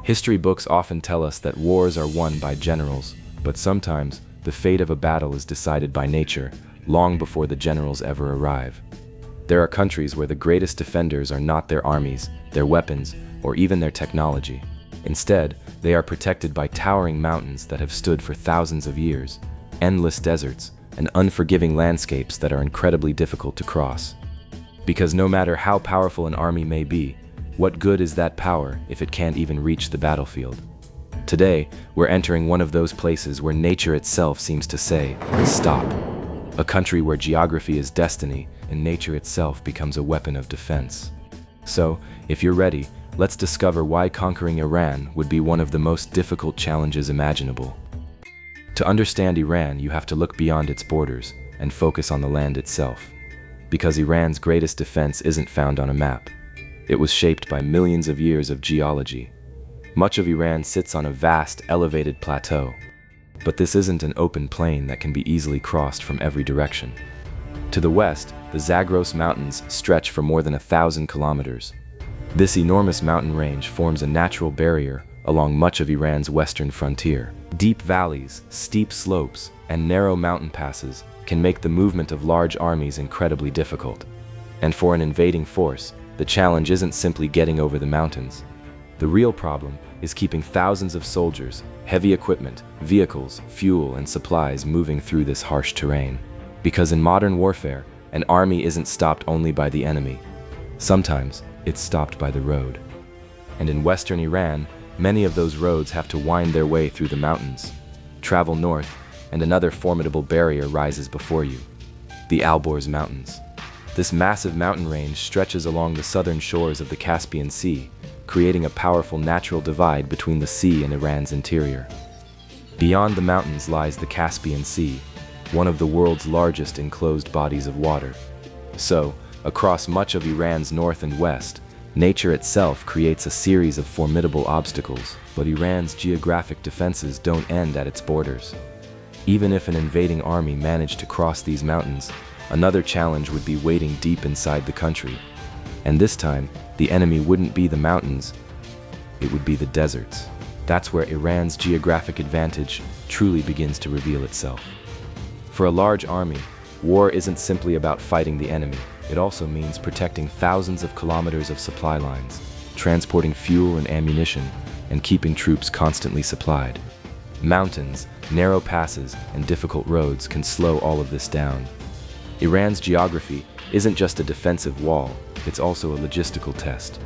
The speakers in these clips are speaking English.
History books often tell us that wars are won by generals, but sometimes the fate of a battle is decided by nature, long before the generals ever arrive. There are countries where the greatest defenders are not their armies, their weapons, or even their technology. Instead, they are protected by towering mountains that have stood for thousands of years, endless deserts, and unforgiving landscapes that are incredibly difficult to cross. Because no matter how powerful an army may be, what good is that power if it can't even reach the battlefield? Today, we're entering one of those places where nature itself seems to say, stop. A country where geography is destiny and nature itself becomes a weapon of defense. So, if you're ready, let's discover why conquering Iran would be one of the most difficult challenges imaginable. To understand Iran, you have to look beyond its borders and focus on the land itself. Because Iran's greatest defense isn't found on a map. It was shaped by millions of years of geology. Much of Iran sits on a vast, elevated plateau. But this isn't an open plain that can be easily crossed from every direction. To the west, the Zagros Mountains stretch for more than 1,000 kilometers. This enormous mountain range forms a natural barrier along much of Iran's western frontier. Deep valleys, steep slopes, and narrow mountain passes can make the movement of large armies incredibly difficult. And for an invading force, the challenge isn't simply getting over the mountains. The real problem is keeping thousands of soldiers, heavy equipment, vehicles, fuel, and supplies moving through this harsh terrain. Because in modern warfare, an army isn't stopped only by the enemy. Sometimes, it's stopped by the road. And in western Iran, many of those roads have to wind their way through the mountains. Travel north, and another formidable barrier rises before you. The Alborz Mountains. This massive mountain range stretches along the southern shores of the Caspian Sea, creating a powerful natural divide between the sea and Iran's interior. Beyond the mountains lies the Caspian Sea, one of the world's largest enclosed bodies of water. So, across much of Iran's north and west, nature itself creates a series of formidable obstacles, but Iran's geographic defenses don't end at its borders. Even if an invading army managed to cross these mountains, another challenge would be waiting deep inside the country. And this time, the enemy wouldn't be the mountains, it would be the deserts. That's where Iran's geographic advantage truly begins to reveal itself. For a large army, war isn't simply about fighting the enemy. It also means protecting thousands of kilometers of supply lines, transporting fuel and ammunition, and keeping troops constantly supplied. Mountains, narrow passes, and difficult roads can slow all of this down. Iran's geography isn't just a defensive wall, it's also a logistical test.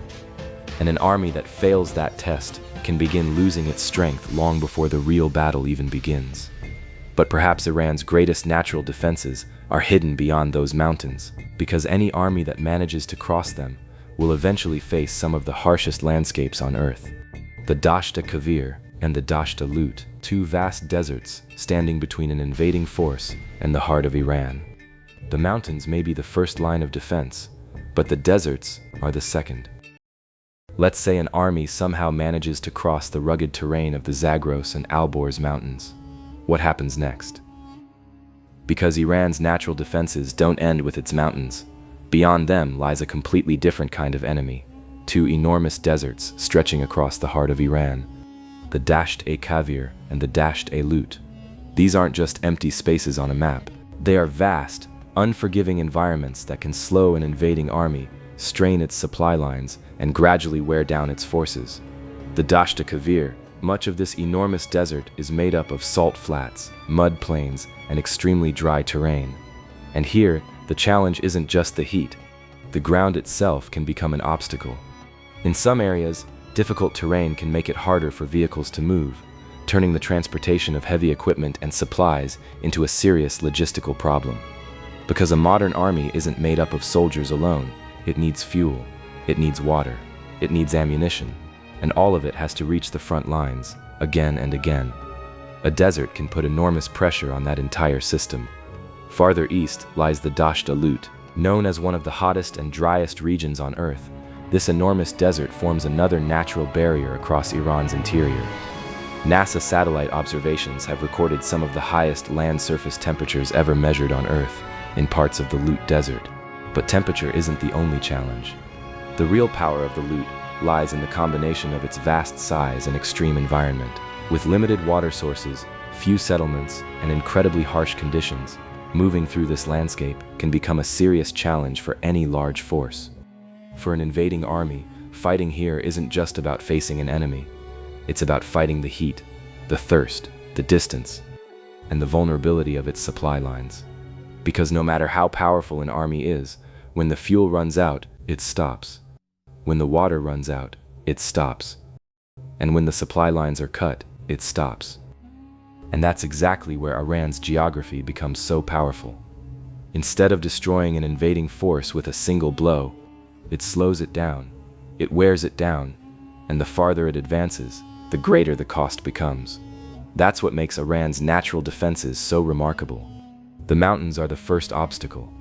And an army that fails that test can begin losing its strength long before the real battle even begins. But perhaps Iran's greatest natural defenses are hidden beyond those mountains, because any army that manages to cross them will eventually face some of the harshest landscapes on Earth. The Dasht-e and the Dasht-e Lut, two vast deserts standing between an invading force and the heart of Iran. The mountains may be the first line of defense, but the deserts are the second. Let's say an army somehow manages to cross the rugged terrain of the Zagros and Alborz Mountains. What happens next? Because Iran's natural defenses don't end with its mountains. Beyond them lies a completely different kind of enemy, two enormous deserts stretching across the heart of Iran, the Dasht-e and the Dasht-e Lut. These aren't just empty spaces on a map. They are vast, unforgiving environments that can slow an invading army, strain its supply lines, and gradually wear down its forces. The Dasht-e, much of this enormous desert is made up of salt flats, mud plains, and extremely dry terrain. And here, the challenge isn't just the heat. The ground itself can become an obstacle. In some areas, difficult terrain can make it harder for vehicles to move, turning the transportation of heavy equipment and supplies into a serious logistical problem. Because a modern army isn't made up of soldiers alone. It needs fuel, it needs water, it needs ammunition, and all of it has to reach the front lines, again and again. A desert can put enormous pressure on that entire system. Farther east lies the Dasht-e Lut, known as one of the hottest and driest regions on Earth. This enormous desert forms another natural barrier across Iran's interior. NASA satellite observations have recorded some of the highest land surface temperatures ever measured on Earth in parts of the Lut Desert. But temperature isn't the only challenge. The real power of the Lut lies in the combination of its vast size and extreme environment. With limited water sources, few settlements, and incredibly harsh conditions, moving through this landscape can become a serious challenge for any large force. For an invading army, fighting here isn't just about facing an enemy. It's about fighting the heat, the thirst, the distance, and the vulnerability of its supply lines. Because no matter how powerful an army is, when the fuel runs out, it stops. When the water runs out, it stops. And when the supply lines are cut, it stops. And that's exactly where Iran's geography becomes so powerful. Instead of destroying an invading force with a single blow, it slows it down, it wears it down, and the farther it advances, the greater the cost becomes. That's what makes Iran's natural defenses so remarkable. The mountains are the first obstacle,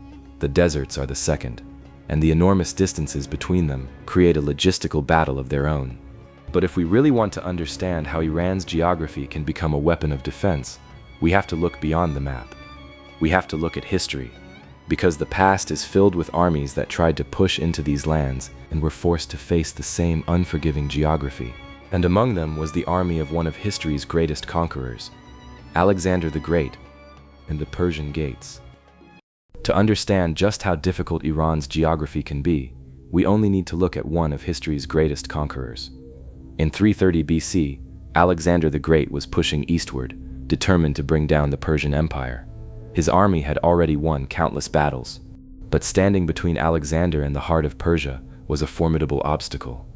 the deserts are the second, and the enormous distances between them create a logistical battle of their own. But if we really want to understand how Iran's geography can become a weapon of defense, we have to look beyond the map. We have to look at history, because the past is filled with armies that tried to push into these lands and were forced to face the same unforgiving geography. And among them was the army of one of history's greatest conquerors, Alexander the Great, and the Persian Gates. To understand just how difficult Iran's geography can be, we only need to look at one of history's greatest conquerors. In 330 BC, Alexander the Great was pushing eastward, determined to bring down the Persian Empire. His army had already won countless battles, but standing between Alexander and the heart of Persia was a formidable obstacle: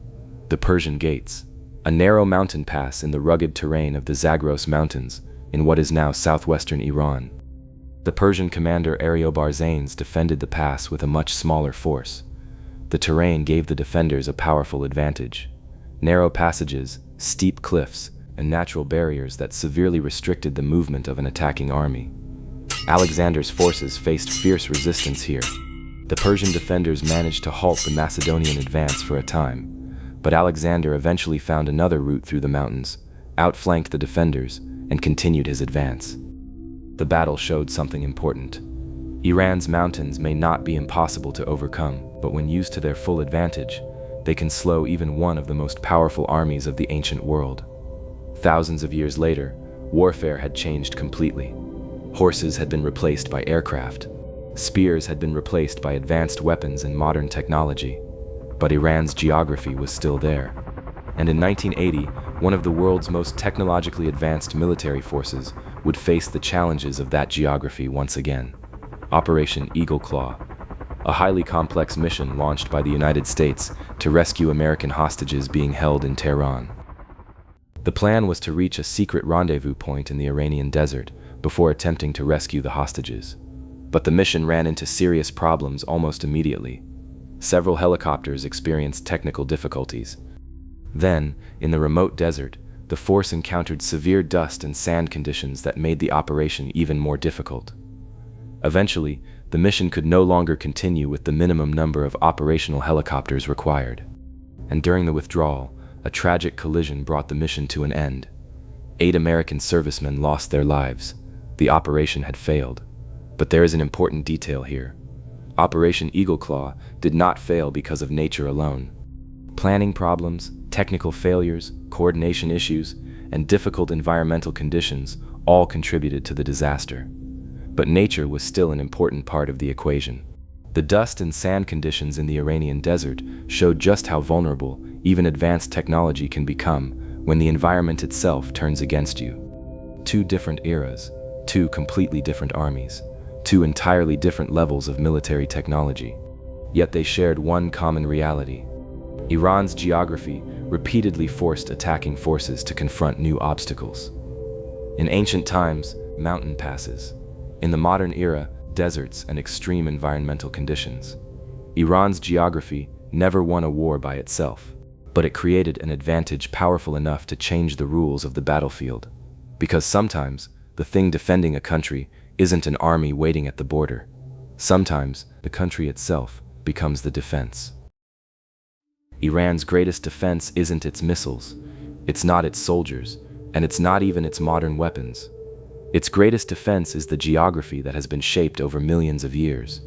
the Persian Gates, a narrow mountain pass in the rugged terrain of the Zagros Mountains in what is now southwestern Iran. The Persian commander Ariobarzanes defended the pass with a much smaller force. The terrain gave the defenders a powerful advantage: narrow passages, steep cliffs, and natural barriers that severely restricted the movement of an attacking army. Alexander's forces faced fierce resistance here. The Persian defenders managed to halt the Macedonian advance for a time, but Alexander eventually found another route through the mountains, outflanked the defenders, and continued his advance. The battle showed something important. Iran's mountains may not be impossible to overcome, but when used to their full advantage, they can slow even one of the most powerful armies of the ancient world. Thousands of years later, warfare had changed completely. Horses had been replaced by aircraft. Spears had been replaced by advanced weapons and modern technology. But Iran's geography was still there. And in 1980, one of the world's most technologically advanced military forces would face the challenges of that geography once again. Operation Eagle Claw, a highly complex mission launched by the United States to rescue American hostages being held in Tehran. The plan was to reach a secret rendezvous point in the Iranian desert before attempting to rescue the hostages. But the mission ran into serious problems almost immediately. Several helicopters experienced technical difficulties. Then, in the remote desert, the force encountered severe dust and sand conditions that made the operation even more difficult. Eventually, the mission could no longer continue with the minimum number of operational helicopters required. And during the withdrawal, a tragic collision brought the mission to an end. 8 American servicemen lost their lives. The operation had failed. But there is an important detail here. Operation Eagle Claw did not fail because of nature alone. Planning problems, technical failures, coordination issues, and difficult environmental conditions all contributed to the disaster. But nature was still an important part of the equation. The dust and sand conditions in the Iranian desert showed just how vulnerable even advanced technology can become when the environment itself turns against you. 2 different eras, 2 completely different armies, 2 entirely different levels of military technology. Yet they shared one common reality. Iran's geography repeatedly forced attacking forces to confront new obstacles. In ancient times, mountain passes. In the modern era, deserts and extreme environmental conditions. Iran's geography never won a war by itself, but it created an advantage powerful enough to change the rules of the battlefield. Because sometimes, the thing defending a country isn't an army waiting at the border. Sometimes, the country itself becomes the defense. Iran's greatest defense isn't its missiles, it's not its soldiers, and it's not even its modern weapons. Its greatest defense is the geography that has been shaped over millions of years.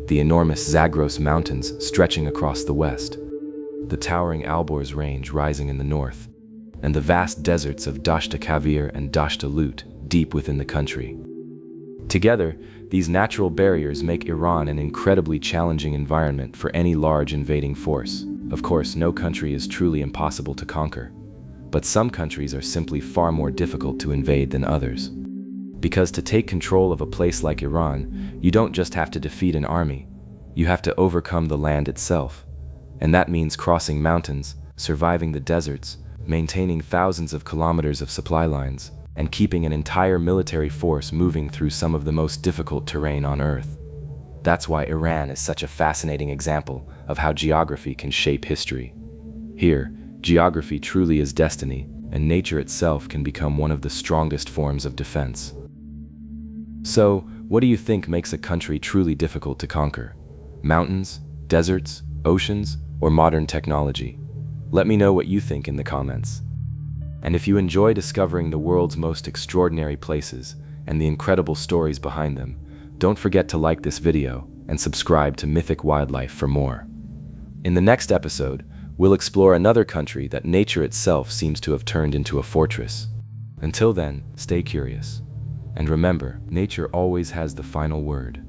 The enormous Zagros Mountains stretching across the west. the towering Alborz Range rising in the north, and the vast deserts of Dasht-e and Dasht-e deep within the country. Together, these natural barriers make Iran an incredibly challenging environment for any large invading force. Of course, no country is truly impossible to conquer, but some countries are simply far more difficult to invade than others. Because to take control of a place like Iran, you don't just have to defeat an army, you have to overcome the land itself. And that means crossing mountains, surviving the deserts, maintaining thousands of kilometers of supply lines, and keeping an entire military force moving through some of the most difficult terrain on Earth. That's why Iran is such a fascinating example of how geography can shape history. Here, geography truly is destiny, and nature itself can become one of the strongest forms of defense. So, what do you think makes a country truly difficult to conquer? Mountains, deserts, oceans, or modern technology? Let me know what you think in the comments. And if you enjoy discovering the world's most extraordinary places and the incredible stories behind them, don't forget to like this video and subscribe to Mythic Wildlife for more. In the next episode, we'll explore another country that nature itself seems to have turned into a fortress. Until then, stay curious. And remember, nature always has the final word.